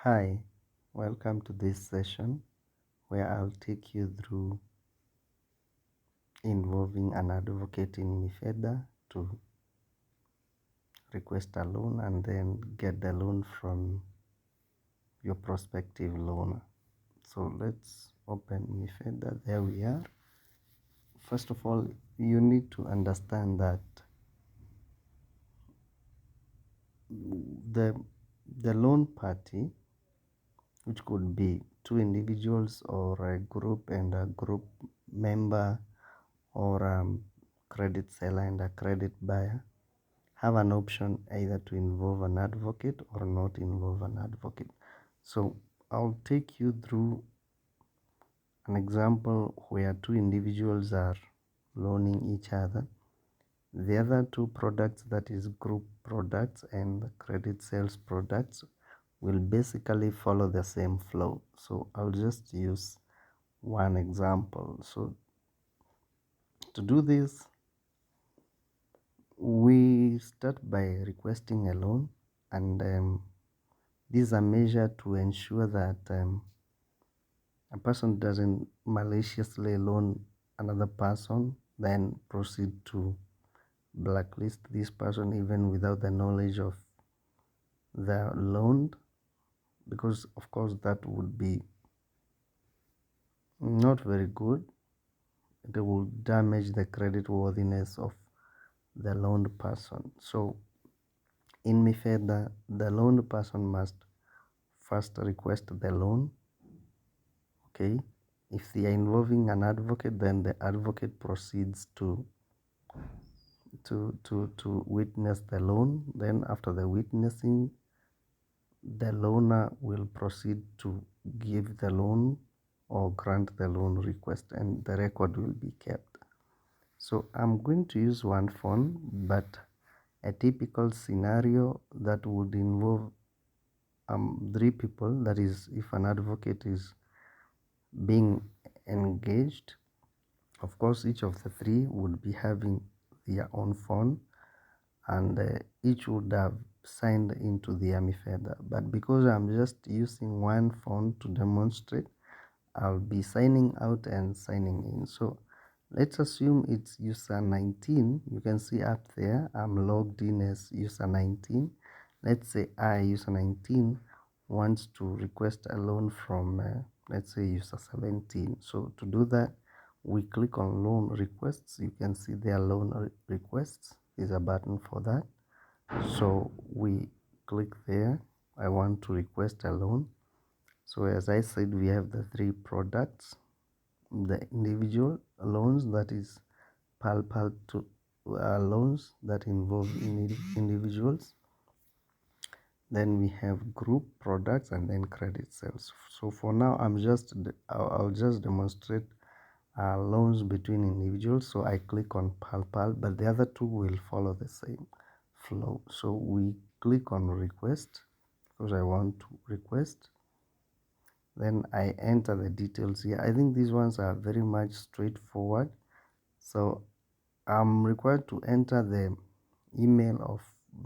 Hi, welcome to this session where I'll take you through involving an advocate in MiFedha to request a loan and then get the loan from your prospective loaner. So let's open MiFedha. There we are. First of all, you need to understand that the the loan party, which could be two individuals or a group and a group member or a credit seller and a credit buyer, have an option either to involve an advocate or not involve an advocate. So I'll take you through an example where two individuals are loaning each other. The other two products, that is group products and credit sales products, will basically follow the same flow. So I'll just use one example. So to do this, we start by requesting a loan, and this is a measure to ensure that a person doesn't maliciously loan another person, then proceed to blacklist this person even without the knowledge of the loaned, because of course that would be not very good. It will damage the credit worthiness of the loaned person. So in MiFedha, the loaned person must first request the loan. Okay, if they are involving an advocate, then the advocate proceeds to witness the loan. Then after the witnessing, the loaner will proceed to give the loan or grant the loan request, and the record will be kept. So I'm going to use one phone, but a typical scenario that would involve three people, that is if an advocate is being engaged, of course each of the three would be having their own phone, and each would have signed into the MiFedha. But because I'm just using one phone to demonstrate, I'll be signing out and signing in. So let's assume it's user 19. You can see up there I'm logged in as user 19. Let's say user 19 wants to request a loan from let's say user 17. So to do that, we click on loan requests. You can see there loan requests. There's a button for that. So we click there. I want to request a loan. So as I said, we have the three products: the individual loans, that is pal to loans that involve individuals. Then we have group products, and then credit sales. So for now, I'll just demonstrate loans between individuals. So I click on pal, but the other two will follow the same flow. So we click on request because I want to request. Then I enter the details here. I think these ones are very much straightforward. So I'm required to enter the email of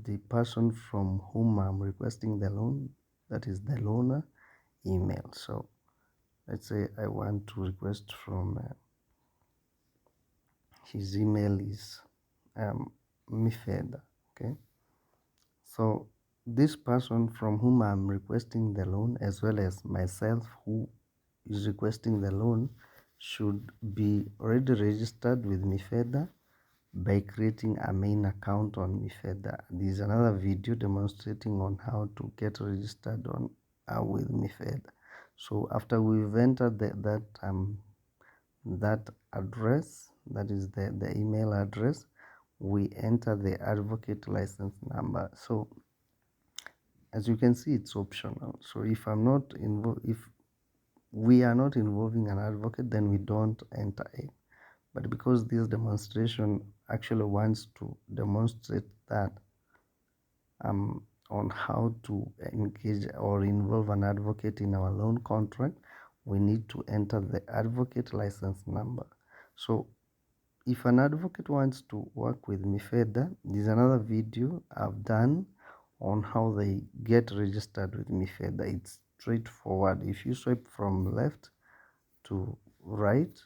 the person from whom I'm requesting the loan, that is the loaner email. So let's say I want to request from his email is MiFedha. Okay, so this person from whom I'm requesting the loan, as well as myself who is requesting the loan, should be already registered with MiFedha by creating a main account on MiFedha. This is another video demonstrating on how to get registered on with MiFedha. So after we've entered that address, that is the email address, we enter the advocate license number. So as you can see, it's optional. So if we are not involving an advocate, then we don't enter it. But because this demonstration actually wants to demonstrate that on how to engage or involve an advocate in our loan contract, we need to enter the advocate license number. So if an advocate wants to work with MiFedha, there's another video I've done on how they get registered with MiFedha. It's straightforward. If you swipe from left to right,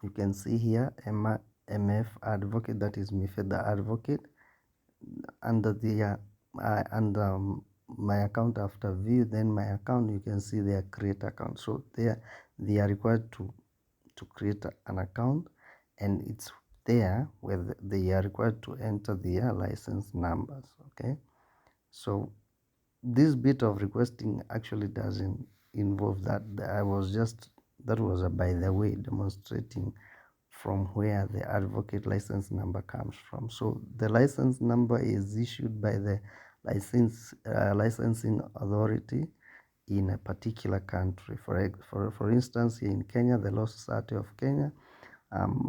you can see here MF advocate, that is MiFedha advocate. Under the under my account, after view, then my account, you can see their create account. So they are required to create an account, and it's there where they are required to enter their license numbers. Okay, so this bit of requesting actually doesn't involve that. I was just, that was a by the way demonstrating from where the advocate license number comes from. So the license number is issued by the licensing authority in a particular country. For instance, here in Kenya, the Law Society of Kenya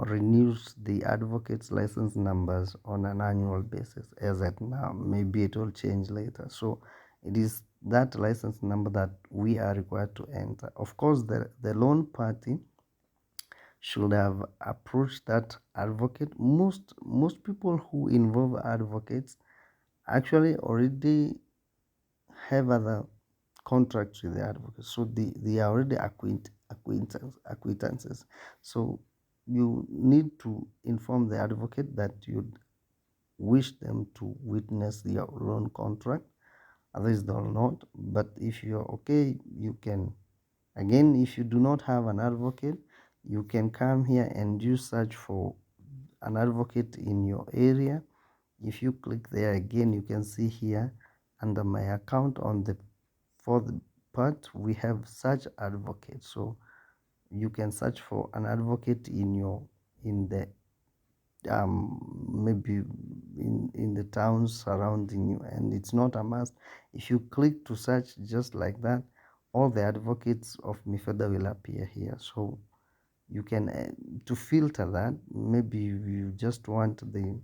renews the advocates license numbers on an annual basis as at now. Maybe it will change later. So it is that license number that we are required to enter. Of course, the loan party should have approached that advocate. Most people who involve advocates actually already have other contracts with the advocate, so they are already acquaintances. So you need to inform the advocate that you wish them to witness your loan contract, otherwise they will not. But if you're okay, you can, again, if you do not have an advocate, you can come here and you search for an advocate in your area. If you click there again, you can see here under my account on the fourth part, we have search advocate. So you can search for an advocate in the maybe in the towns surrounding you, and it's not a must. If you click to search just like that, all the advocates of MiFedha will appear here. So you can to filter that, maybe you just want the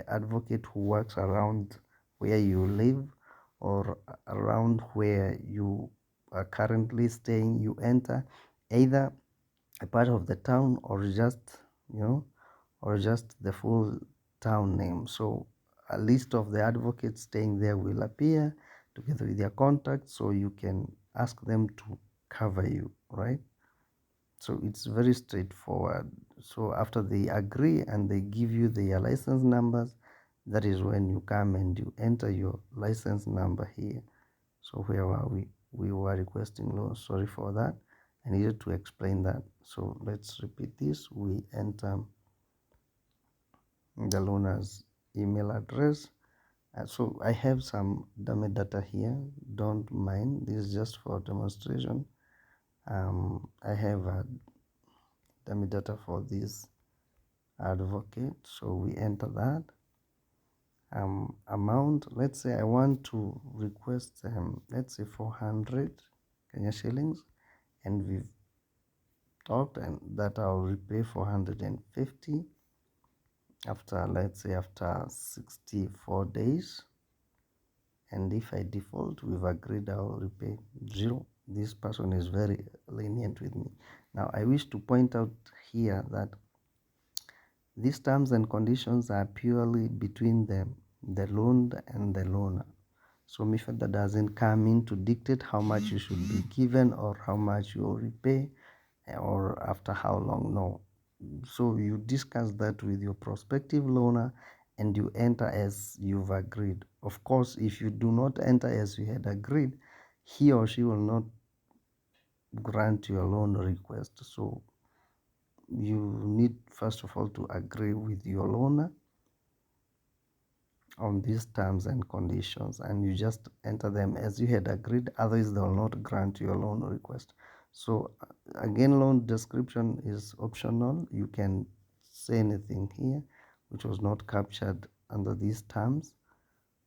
advocate who works around where you live or around where you are currently staying. You enter either a part of the town or just, or just the full town name. So a list of the advocates staying there will appear together with their contacts, so you can ask them to cover you, right? So it's very straightforward. So after they agree and they give you their license numbers, that is when you come and you enter your license number here. So where were we? We were requesting loans. Sorry for that. I needed to explain that. So let's repeat this. We enter the loaner's email address. So I have some dummy data here. Don't mind. This is just for demonstration. I have a dummy data for this advocate. So we enter that. Amount, let's say I want to request let's say 400 Kenya shillings, and we've talked and that I'll repay 450 after, let's say, after 64 days. And if I default, we've agreed I'll repay 0. This person is very lenient with me. Now I wish to point out here that these terms and conditions are purely between the loaned and the loaner. So MiFedha doesn't come in to dictate how much you should be given or how much you will repay or after how long. No. So you discuss that with your prospective loaner and you enter as you've agreed. Of course, if you do not enter as you had agreed, he or she will not grant your loan request. So you need first of all to agree with your loaner on these terms and conditions, and you just enter them as you had agreed, otherwise they will not grant your loan request. So again, loan description is optional. You can say anything here which was not captured under these terms.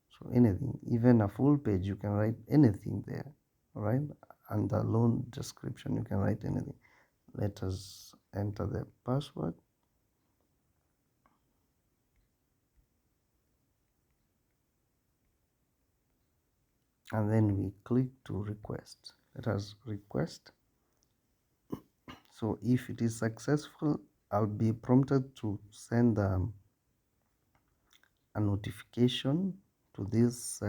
So anything, even a full page, you can write anything there, right? Under loan description you can write anything. Let us enter the password. And then we click to request. Let us request. So if it is successful, I'll be prompted to send a notification to this,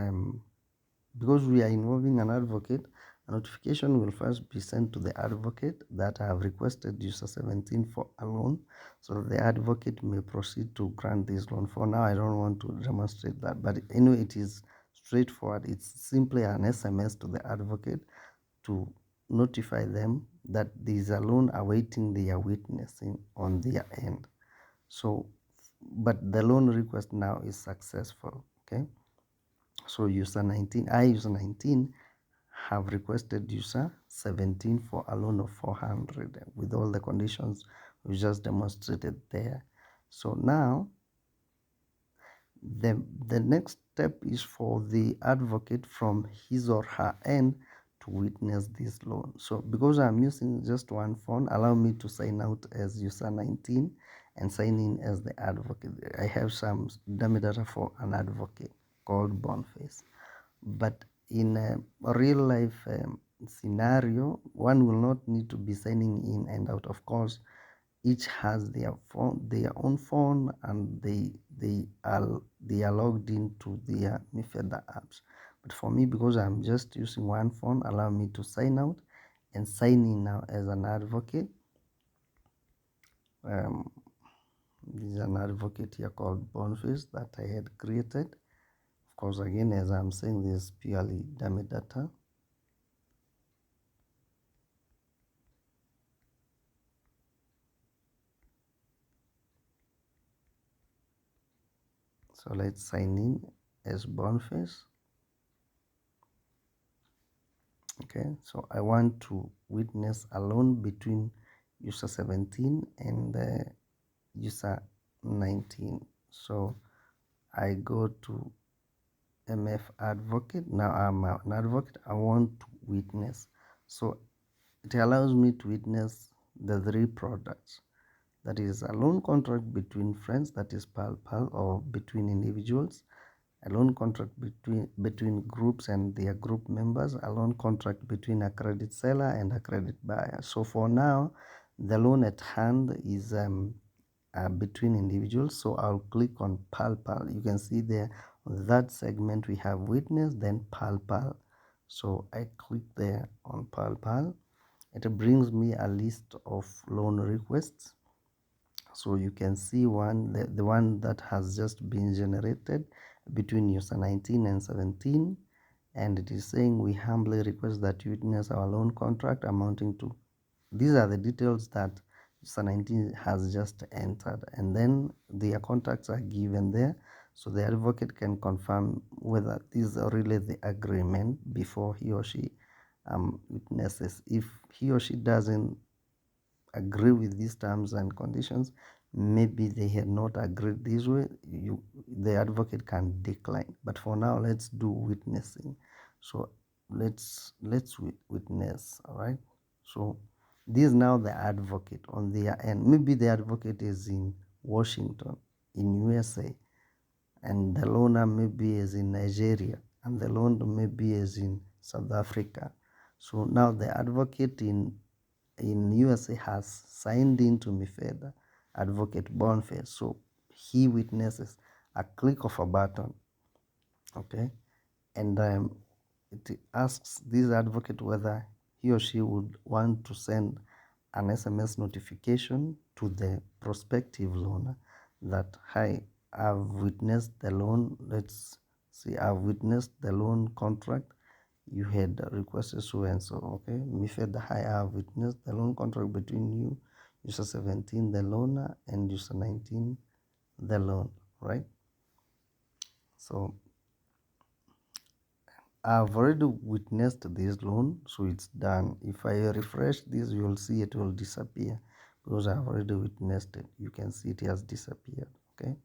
because we are involving an advocate, a notification will first be sent to the advocate that I have requested user 17 for a loan, so that the advocate may proceed to grant this loan. For now, I don't want to demonstrate that, but anyway, it is straightforward. It's simply an SMS to the advocate to notify them that there is a loan awaiting their witnessing on their end. So, but the loan request now is successful. Okay, so user 19, user 19 have requested user 17 for a loan of 400 with all the conditions we just demonstrated there. So now the next step is for the advocate from his or her end to witness this loan. So because I'm using just one phone, allow me to sign out as user 19 and sign in as the advocate. I have some dummy data for an advocate called Boniface. But in a real life scenario, one will not need to be signing in and out. Of course, each has their phone, their own phone, and they are logged into their MiFedha apps. But for me, because I'm just using one phone, allow me to sign out and sign in now as an advocate. This is an advocate here called Boniface that I had created. Of course, again, as I'm saying, this is purely dummy data. So let's sign in as Boniface. Okay, so I want to witness a loan between user 17 and user 19. So I go to MF advocate. Now I'm an advocate. I want to witness. So it allows me to witness the three products. That is a loan contract between friends, that is PAL, or between individuals, a loan contract between groups and their group members, a loan contract between a credit seller and a credit buyer. So for now, the loan at hand is between individuals. So I'll click on PAL. You can see there on that segment we have witness, then PAL. So I click there on PAL. It brings me a list of loan requests. So you can see the one that has just been generated between user 19 and 17, and it is saying we humbly request that you witness our loan contract amounting to, these are the details that user 19 has just entered, and then their contacts are given there, so the advocate can confirm whether this is really the agreement before he or she witnesses. If he or she doesn't agree with these terms and conditions, maybe they had not agreed this way, the advocate can decline. But for now, let's do witnessing. So let's witness. All right, so this is now the advocate on their end. Maybe the advocate is in Washington, in USA, and the loaner maybe is in Nigeria, and the loaner maybe is in South Africa. So now the advocate in USA has signed into MiFedha, advocate Boniface. So he witnesses a click of a button. Okay, and it asks this advocate whether he or she would want to send an SMS notification to the prospective loaner that, hi, I've witnessed the loan. Let's see, I've witnessed the loan contract you had requested so and so. Okay, MiFedha, hi, I have witnessed the loan contract between you, user 17, the loaner, and user 19, the loan, right? So I've already witnessed this loan, so it's done. If I refresh this, you'll see it will disappear because I've already witnessed it. You can see it has disappeared. Okay,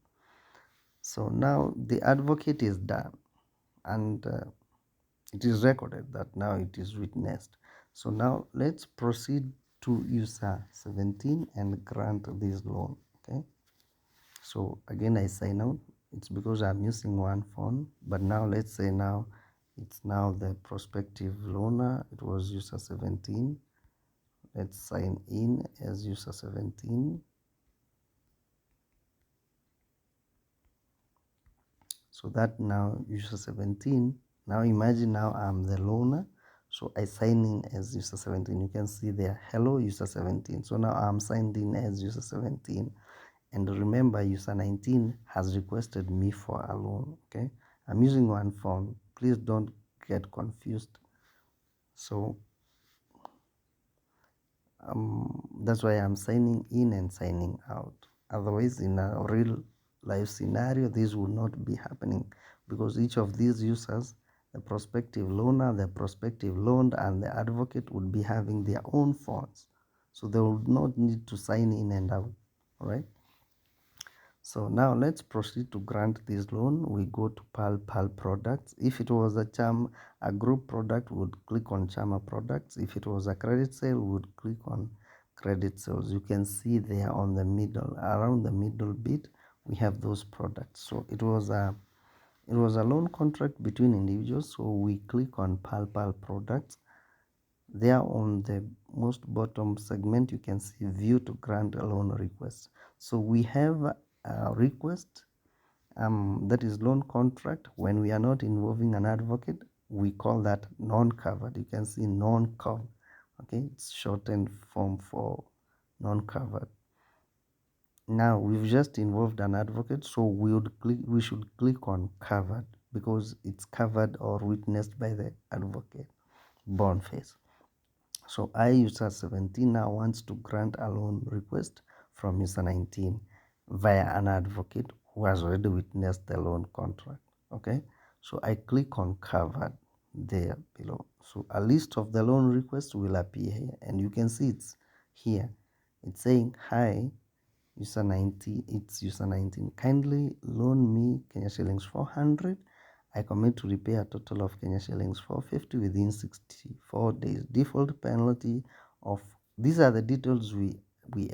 so now the advocate is done, and it is recorded that now it is witnessed. So now let's proceed to user 17 and grant this loan. Okay, so again I sign out. It's because I'm using one phone, but now let's say now it's now the prospective loaner. It was user 17. Let's sign in as user 17. So So that now user 17, now imagine now I'm the loaner. So I sign in as user 17. You can see there, hello user 17. So now I'm signed in as user 17. And remember, user 19 has requested me for a loan. Okay, I'm using one phone. Please don't get confused. So that's why I'm signing in and signing out. Otherwise, in a real life scenario, this would not be happening, because each of these users, the prospective loaner, the prospective loaned, and the advocate would be having their own phones. So they would not need to sign in and out. All right. So now let's proceed to grant this loan. We go to PAL products. If it was a group product, we would click on Chama products. If it was a credit sale, we would click on credit sales. You can see there on the middle, around the middle bit, we have those products. So it was a loan contract between individuals. So we click on PAL products. There on the most bottom segment, you can see view to grant a loan request. So we have a request that is loan contract. When we are not involving an advocate, we call that non-covered. You can see non-covered. Okay, it's shortened form for non-covered. Now we've just involved an advocate, so we should click on covered, because it's covered or witnessed by the advocate, Boniface. So I, user 17, now wants to grant a loan request from user 19 via an advocate who has already witnessed the loan contract. Okay, so I click on covered there below. So a list of the loan requests will appear here, and you can see it's here. It's saying, hi, user 19, it's user 19. Kindly loan me Kenya shillings 400. I commit to repay a total of Kenya shillings 450 within 64 days. Default penalty of, these are the details we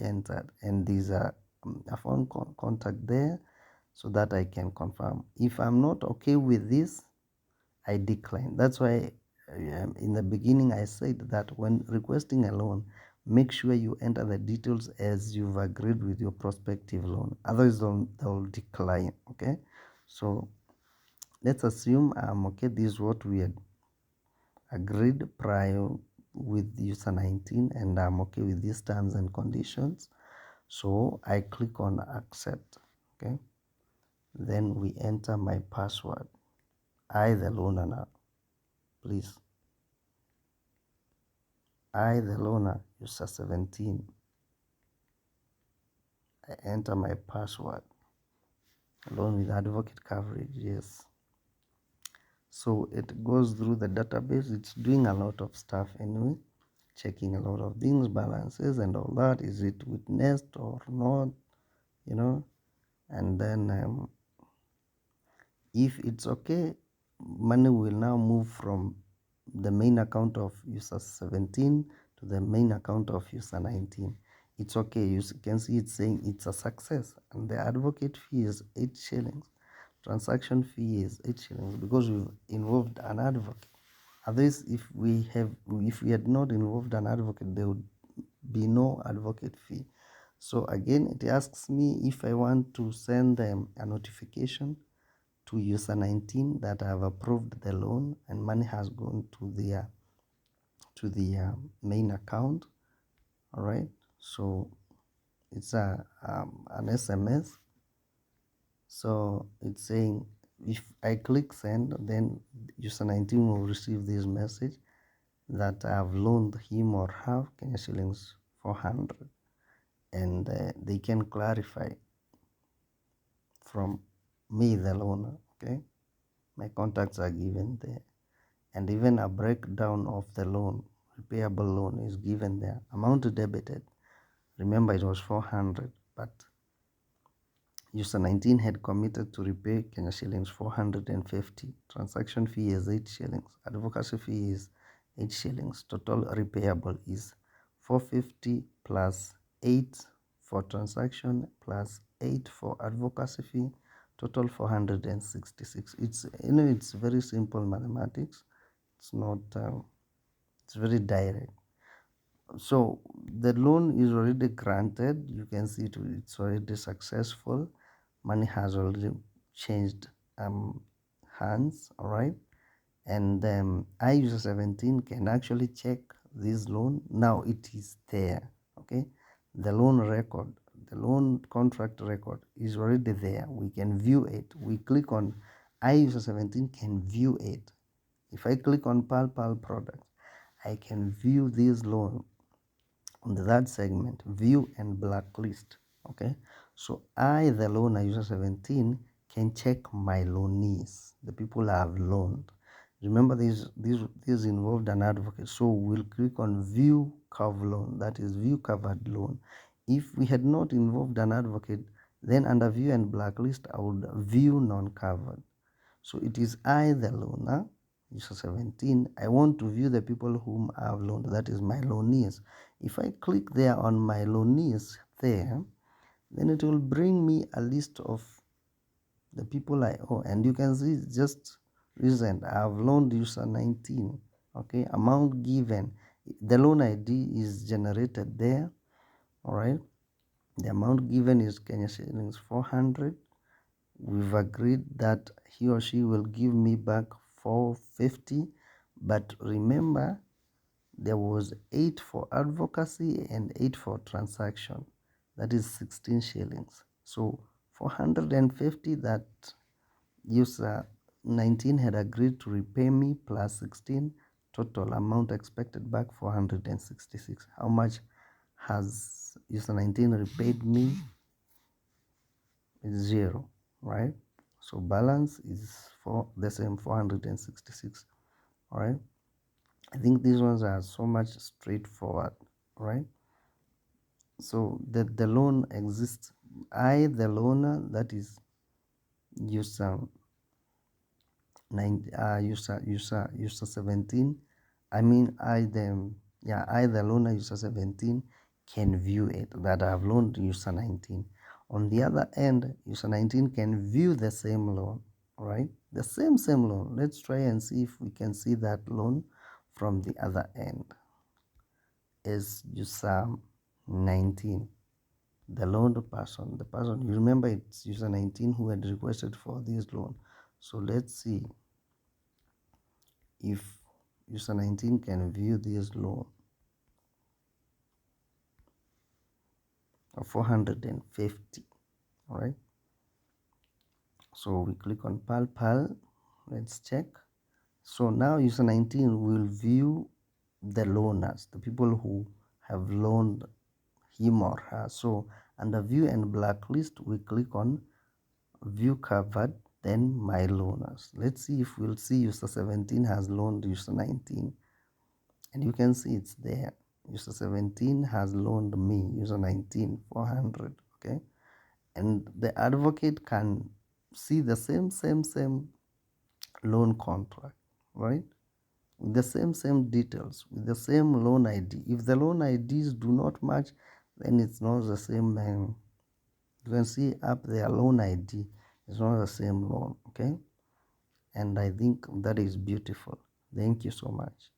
entered, and these are a phone contact there, so that I can confirm. If I'm not okay with this, I decline. That's why in the beginning I said that when requesting a loan, make sure you enter the details as you've agreed with your prospective loan. Otherwise, they'll decline. Okay, so let's assume I'm okay. This is what we had agreed prior with user 19, and I'm okay with these terms and conditions. So I click on accept. Okay, then we enter my password. I, the loaner, now, please. I, the loaner, user 17. I enter my password. Loan with advocate coverage, yes. So it goes through the database. It's doing a lot of stuff anyway, checking a lot of things, balances and all that. Is it witnessed or not, and then if it's okay, money will now move from the main account of user 17 to the main account of user 19. It's okay. You can see it's saying it's a success, and the advocate fee is 8 shillings. Transaction fee is 8 shillings because we've involved an advocate. Otherwise, if we had not involved an advocate, there would be no advocate fee. So again, it asks me if I want to send them a notification to user 19 that I have approved the loan and money has gone to the main account. All right, so it's an SMS. So it's saying if I click send, then user 19 will receive this message that I have loaned him or her Kenya shillings 400, and they can clarify from me, the loaner. Okay, my contacts are given there, and even a breakdown of the loan, repayable loan, is given there. Amount debited, remember it was 400, but user 19 had committed to repay Kenya shillings 450. Transaction fee is 8 shillings. Advocacy fee is 8 shillings. Total repayable is 450 plus 8 for transaction plus 8 for advocacy fee. Total 466. It's very simple mathematics. It's not. It's very direct. So the loan is already granted. You can see it's already successful. Money has already changed hands, all right? And I user 17 can actually check this loan. Now it is there, okay? The loan record, the loan contract record is already there. We can view it. We click on I user 17 can view it. If I click on PAL products, I can view this loan on that segment, view and blacklist. Okay, so I, the loaner user 17, can check my loanees, the people I have loaned. Remember, this involved an advocate, so we'll click on view cover loan, that is view covered loan. If we had not involved an advocate, then under view and blacklist I would view non-covered. So it is I, the loaner, user 17. I want to view the people whom I have loaned, that is my loanees. If I click there on my loanees there, then it will bring me a list of the people I owe. And you can see just recent, I have loaned user 19. Okay, amount given. The loan ID is generated there. All right. The amount given is Kenya shillings 400. We've agreed that he or she will give me back 450, but remember there was 8 for advocacy and 8 for transaction, that is 16 shillings. So 450 that user 19 had agreed to repay me plus 16, total amount expected back 466. How much has user 19 repaid me? Is 0, right? So balance is for the same 466. All right, I think these ones are so much straightforward, right? So the loan exists. I, the loaner, that is user user 17. I mean I the loaner user 17 can view it that I have loaned user 19. On the other end, user 19 can view the same loan, right? The same loan. Let's try and see if we can see that loan from the other end. Is user 19, the loaned person, the person, you remember it's user 19 who had requested for this loan. So let's see if user 19 can view this loan of 450. All right, so we click on PAL. Let's check. So now user 19 will view the loaners, the people who have loaned him or her. So under view and blacklist, we click on view covered, then my loaners. Let's see if we'll see user 17 has loaned user 19, and you can see it's there. User 17 has loaned me user 19 400. Okay, and the advocate can see the same loan contract, right? With the same details, with the same loan ID. If the loan IDs do not match, then it's not the same. You can see up there loan ID is not the same loan. Okay, and I think that is beautiful. Thank you so much.